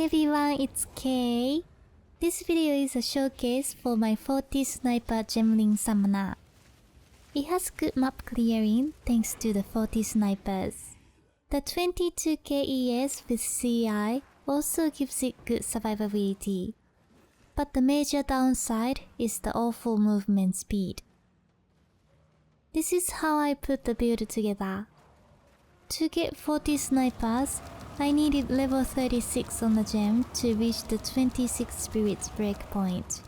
everyone, it's Kay. This video is a showcase for my 40 Sniper Gemling Summoner. It has good map clearing thanks to the 40 Snipers. The 22k ES with CI also gives it good survivability. But the major downside is the awful movement speed. This is how I put the build together. To get 40 snipers, I needed level 36 on the gem to reach the 26 spirits breakpoint.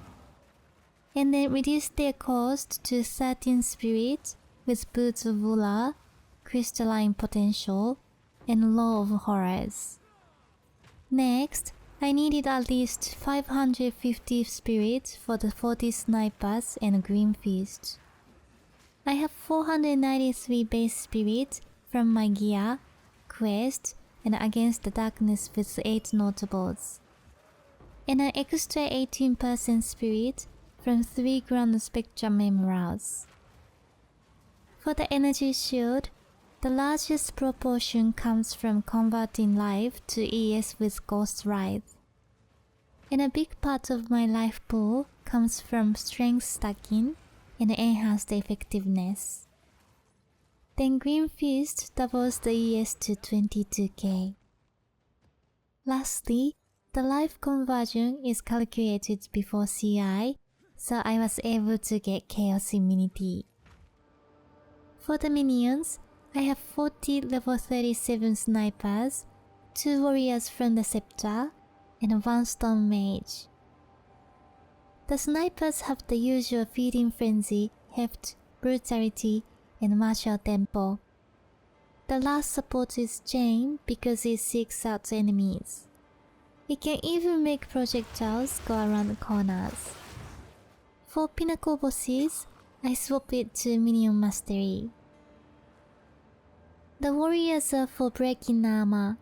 And then reduce their cost to 13 spirits with Boots of Ulla, Crystalline Potential, and Law of Horrors. Next, I needed at least 550 spirits for the 40 snipers and Green Fist. I have 493 base spirits from my gear, quest, and Against the Darkness with 8 notables, and an extra 18% spirit from 3 Grand Spectrum Emeralds. For the energy shield, the largest proportion comes from converting life to ES with Ghost Wraith, and a big part of my life pool comes from strength stacking and enhanced effectiveness. Then Green Fist doubles the ES to 22k. Lastly, the life conversion is calculated before CI, so I was able to get Chaos Immunity. For the minions, I have 40 level 37 snipers, 2 warriors from the scepter, and 1 stone mage. The snipers have the usual feeding frenzy, heft, brutality, and martial tempo. The last support is chain because it seeks out enemies. It can even make projectiles go around corners. For pinnacle bosses, I swap it to Minion Mastery. The warriors are for breaking armor.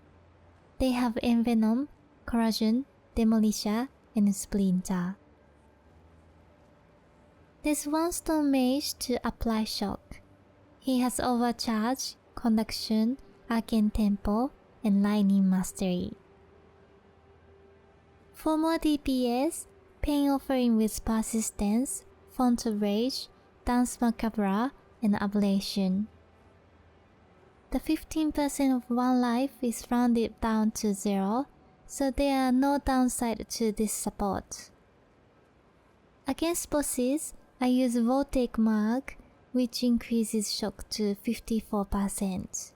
They have Envenom, Corrosion, Demolisher, and Splinter. There's 1 stone mage to apply shock. He has Overcharge, Conduction, Arcane Tempo, and Lightning Mastery. For more DPS, Pain Offering with Persistence, Font of Rage, Dance Macabre, and Ablation. The 15% of 1 life is rounded down to 0, so there are no downside to this support. Against bosses, I use Voltaic Mark, which increases shock to 54%,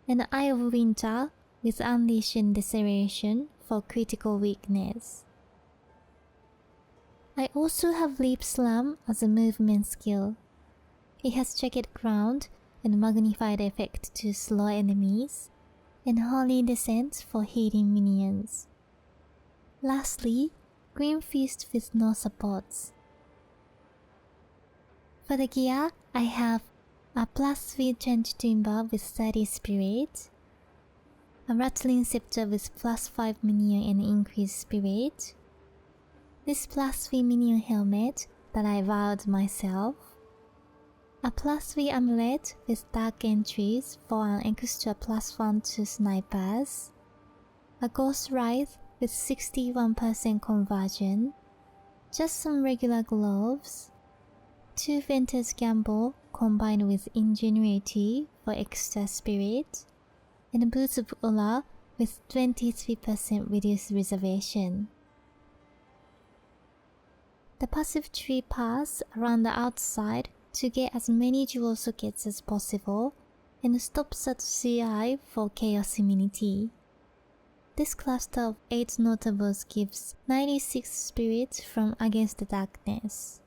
and Eye of Winter with Unleash and Deceleration for critical weakness. I also have Leap Slam as a movement skill. It has Jagged Ground and Magnified Effect to slow enemies, and Holy Descent for healing minions. Lastly, Green Fist with no supports. For the gear, I have a +3 Trench Timber with 30 spirit, a Rattling Scepter with +5 minion and increased spirit, this +3 minion helmet that I vowed myself, a +3 amulet with dark entries for an extra +1 to snipers, a Ghost Wraith with 61% conversion, just some regular gloves, 2 Venter's Gamble combined with Ingenuity for extra spirit, and Boots of Ulla with 23% reduced reservation. The passive tree paths around the outside to get as many jewel sockets as possible, and stops at CI for Chaos Immunity. This cluster of 8 notables gives 96 spirits from Against the Darkness.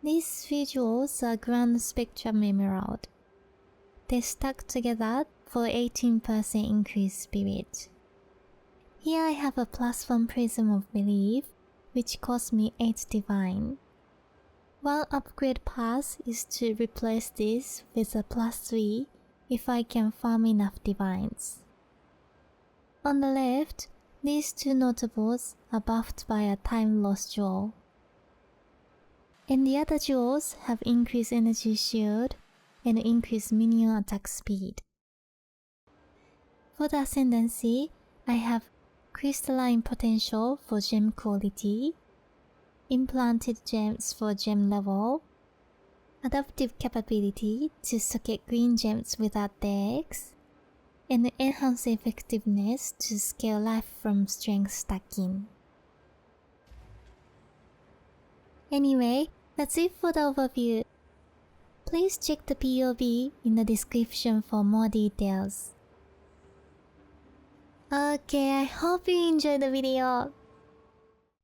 These 3 jewels are Grand Spectrum Emerald. They stack together for 18% increased spirit. Here I have a +1 Prism of Belief, which cost me 8 divine. One upgrade path is to replace this with a +3 if I can farm enough divines. On the left, these 2 notables are buffed by a Time Loss jewel. And the other jewels have increased energy shield and increased minion attack speed. For the Ascendancy, I have crystalline potential for gem quality, implanted gems for gem level, adaptive capability to socket green gems without decks, and enhance effectiveness to scale life from strength stacking. Anyway, that's it for the overview. Please check the POV in the description for more details. Okay, I hope you enjoyed the video.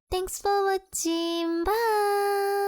Thanks for watching. Bye!